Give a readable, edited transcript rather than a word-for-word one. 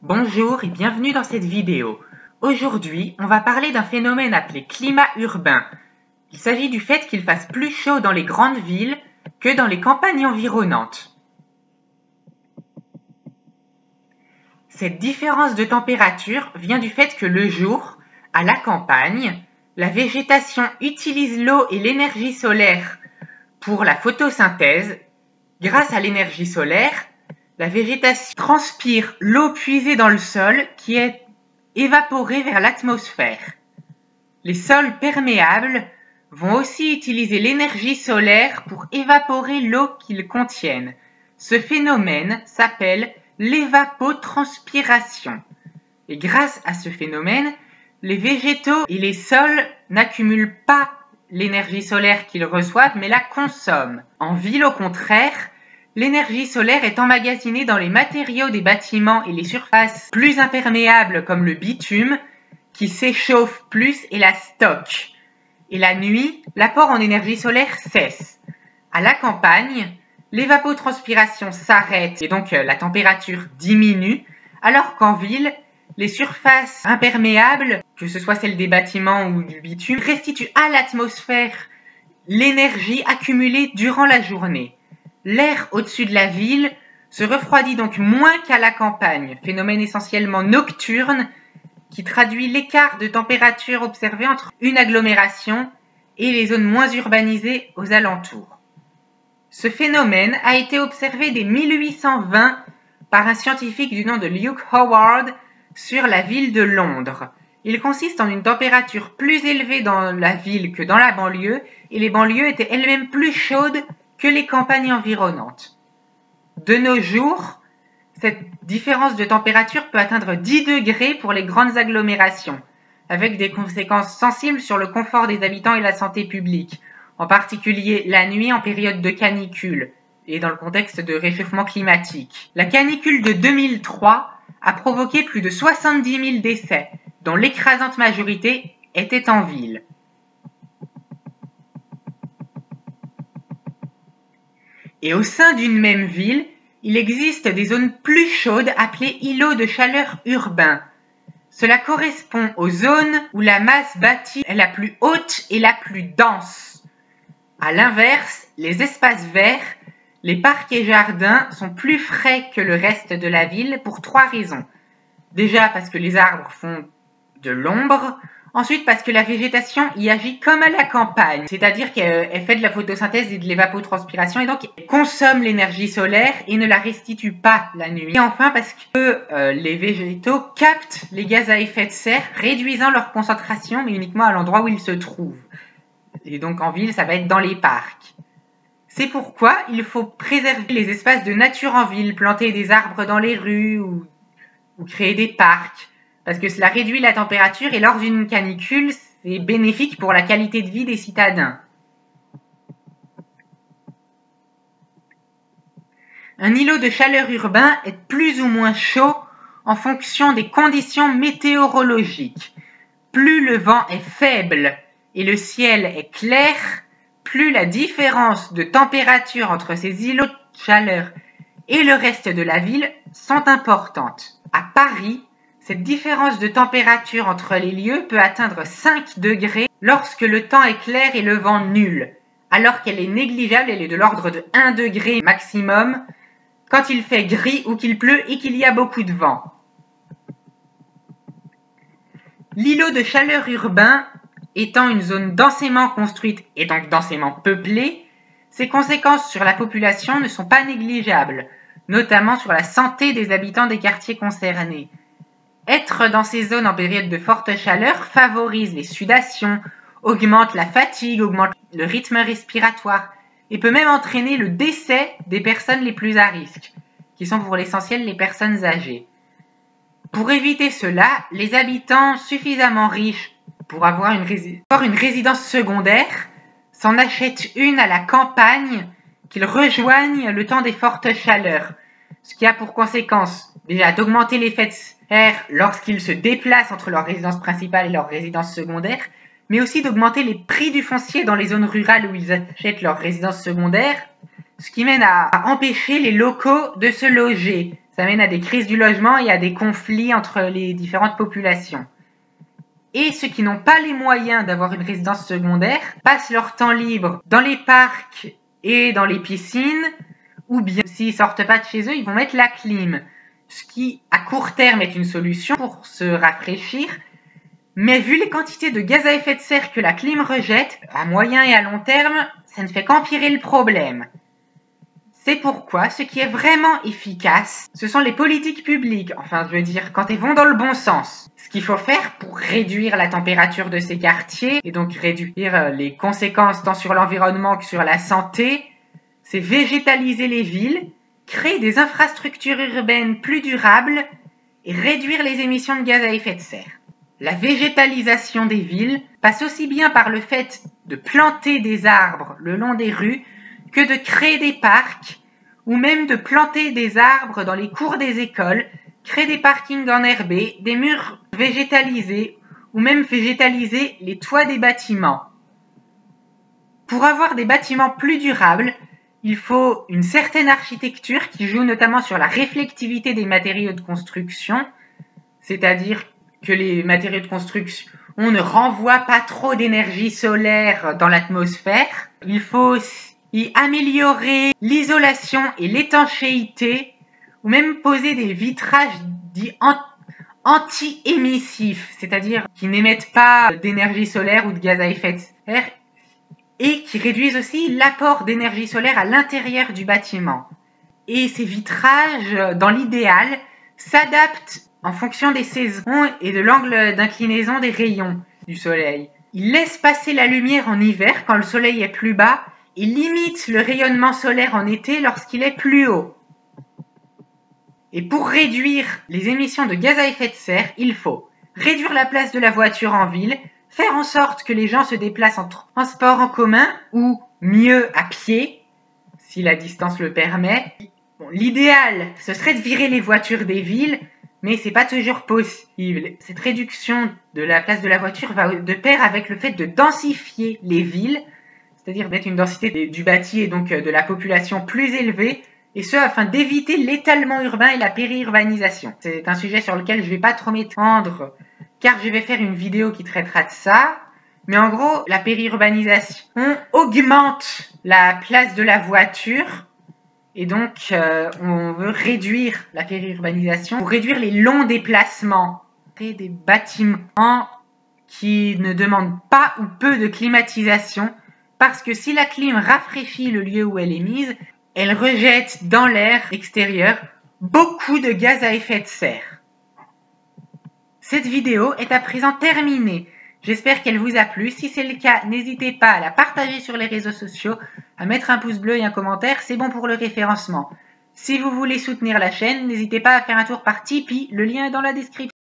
Bonjour et bienvenue dans cette vidéo. Aujourd'hui, on va parler d'un phénomène appelé climat urbain. Il s'agit du fait qu'il fasse plus chaud dans les grandes villes que dans les campagnes environnantes. Cette différence de température vient du fait que le jour, à la campagne, la végétation utilise l'eau et l'énergie solaire pour la photosynthèse. Grâce à l'énergie solaire, la végétation transpire l'eau puisée dans le sol qui est évaporée vers l'atmosphère. Les sols perméables vont aussi utiliser l'énergie solaire pour évaporer l'eau qu'ils contiennent. Ce phénomène s'appelle l'évapotranspiration. Et grâce à ce phénomène, les végétaux et les sols n'accumulent pas l'énergie solaire qu'ils reçoivent, mais la consomment. En ville, au contraire, l'énergie solaire est emmagasinée dans les matériaux des bâtiments et les surfaces plus imperméables comme le bitume, qui s'échauffent plus et la stockent. Et la nuit, l'apport en énergie solaire cesse. À la campagne, l'évapotranspiration s'arrête et donc la température diminue, alors qu'en ville, les surfaces imperméables, que ce soit celles des bâtiments ou du bitume, restituent à l'atmosphère l'énergie accumulée durant la journée. L'air au-dessus de la ville se refroidit donc moins qu'à la campagne, phénomène essentiellement nocturne qui traduit l'écart de température observé entre une agglomération et les zones moins urbanisées aux alentours. Ce phénomène a été observé dès 1820 par un scientifique du nom de Luke Howard sur la ville de Londres. Il consiste en une température plus élevée dans la ville que dans la banlieue, et les banlieues étaient elles-mêmes plus chaudes que les campagnes environnantes. De nos jours, cette différence de température peut atteindre 10 degrés pour les grandes agglomérations, avec des conséquences sensibles sur le confort des habitants et la santé publique, en particulier la nuit en période de canicule et dans le contexte de réchauffement climatique. La canicule de 2003 a provoqué plus de 70 000 décès, dont l'écrasante majorité était en ville. Et au sein d'une même ville, il existe des zones plus chaudes appelées îlots de chaleur urbains. Cela correspond aux zones où la masse bâtie est la plus haute et la plus dense. À l'inverse, les espaces verts, les parcs et jardins sont plus frais que le reste de la ville pour 3 raisons. Déjà parce que les arbres font de l'ombre, ensuite parce que la végétation y agit comme à la campagne, c'est-à-dire qu'elle fait de la photosynthèse et de l'évapotranspiration et donc elle consomme l'énergie solaire et ne la restitue pas la nuit. Et enfin parce que les végétaux captent les gaz à effet de serre, réduisant leur concentration mais uniquement à l'endroit où ils se trouvent. Et donc en ville, ça va être dans les parcs. C'est pourquoi il faut préserver les espaces de nature en ville, planter des arbres dans les rues ou créer des parcs, parce que cela réduit la température et lors d'une canicule, c'est bénéfique pour la qualité de vie des citadins. Un îlot de chaleur urbain est plus ou moins chaud en fonction des conditions météorologiques. Plus le vent est faible et le ciel est clair, plus la différence de température entre ces îlots de chaleur et le reste de la ville sont importantes. À Paris, cette différence de température entre les lieux peut atteindre 5 degrés lorsque le temps est clair et le vent nul, alors qu'elle est négligeable, elle est de l'ordre de 1 degré maximum quand il fait gris ou qu'il pleut et qu'il y a beaucoup de vent. L'îlot de chaleur urbain étant une zone densément construite et donc densément peuplée, ses conséquences sur la population ne sont pas négligeables, notamment sur la santé des habitants des quartiers concernés. Être dans ces zones en période de forte chaleur favorise les sudations, augmente la fatigue, augmente le rythme respiratoire et peut même entraîner le décès des personnes les plus à risque, qui sont pour l'essentiel les personnes âgées. Pour éviter cela, les habitants suffisamment riches pour avoir une résidence secondaire s'en achètent une à la campagne qu'ils rejoignent le temps des fortes chaleurs, ce qui a pour conséquence déjà d'augmenter l'effet de serre lorsqu'ils se déplacent entre leur résidence principale et leur résidence secondaire, mais aussi d'augmenter les prix du foncier dans les zones rurales où ils achètent leur résidence secondaire, ce qui mène à empêcher les locaux de se loger. Ça mène à des crises du logement et à des conflits entre les différentes populations. Et ceux qui n'ont pas les moyens d'avoir une résidence secondaire passent leur temps libre dans les parcs et dans les piscines, ou bien s'ils sortent pas de chez eux, ils vont mettre la clim. Ce qui, à court terme, est une solution pour se rafraîchir, mais vu les quantités de gaz à effet de serre que la clim rejette, à moyen et à long terme, ça ne fait qu'empirer le problème. C'est pourquoi ce qui est vraiment efficace, ce sont les politiques publiques, enfin je veux dire quand elles vont dans le bon sens. Ce qu'il faut faire pour réduire la température de ces quartiers et donc réduire les conséquences tant sur l'environnement que sur la santé, c'est végétaliser les villes, créer des infrastructures urbaines plus durables et réduire les émissions de gaz à effet de serre. La végétalisation des villes passe aussi bien par le fait de planter des arbres le long des rues que de créer des parcs ou même de planter des arbres dans les cours des écoles, créer des parkings enherbés, des murs végétalisés ou même végétaliser les toits des bâtiments. Pour avoir des bâtiments plus durables, il faut une certaine architecture qui joue notamment sur la réflectivité des matériaux de construction, c'est-à-dire que les matériaux de construction ne renvoient pas trop d'énergie solaire dans l'atmosphère. Il faut y améliorer l'isolation et l'étanchéité, ou même poser des vitrages dits anti-émissifs, c'est-à-dire qui n'émettent pas d'énergie solaire ou de gaz à effet de serre, et qui réduisent aussi l'apport d'énergie solaire à l'intérieur du bâtiment. Et ces vitrages, dans l'idéal, s'adaptent en fonction des saisons et de l'angle d'inclinaison des rayons du soleil. Ils laissent passer la lumière en hiver quand le soleil est plus bas et limitent le rayonnement solaire en été lorsqu'il est plus haut. Et pour réduire les émissions de gaz à effet de serre, il faut réduire la place de la voiture en ville, faire en sorte que les gens se déplacent en transport en commun ou mieux à pied, si la distance le permet. L'idéal, ce serait de virer les voitures des villes, mais c'est pas toujours possible. Cette réduction de la place de la voiture va de pair avec le fait de densifier les villes, c'est-à-dire d'être une densité du bâti et donc de la population plus élevée, et ce afin d'éviter l'étalement urbain et la périurbanisation. C'est un sujet sur lequel je vais pas trop m'étendre, car je vais faire une vidéo qui traitera de ça. Mais en gros, la périurbanisation augmente la place de la voiture, et donc on veut réduire la périurbanisation pour réduire les longs déplacements. Et des bâtiments qui ne demandent pas ou peu de climatisation, parce que si la clim rafraîchit le lieu où elle est mise, elle rejette dans l'air extérieur beaucoup de gaz à effet de serre. Cette vidéo est à présent terminée. J'espère qu'elle vous a plu. Si c'est le cas, n'hésitez pas à la partager sur les réseaux sociaux, à mettre un pouce bleu et un commentaire, c'est bon pour le référencement. Si vous voulez soutenir la chaîne, n'hésitez pas à faire un tour par Tipeee, le lien est dans la description.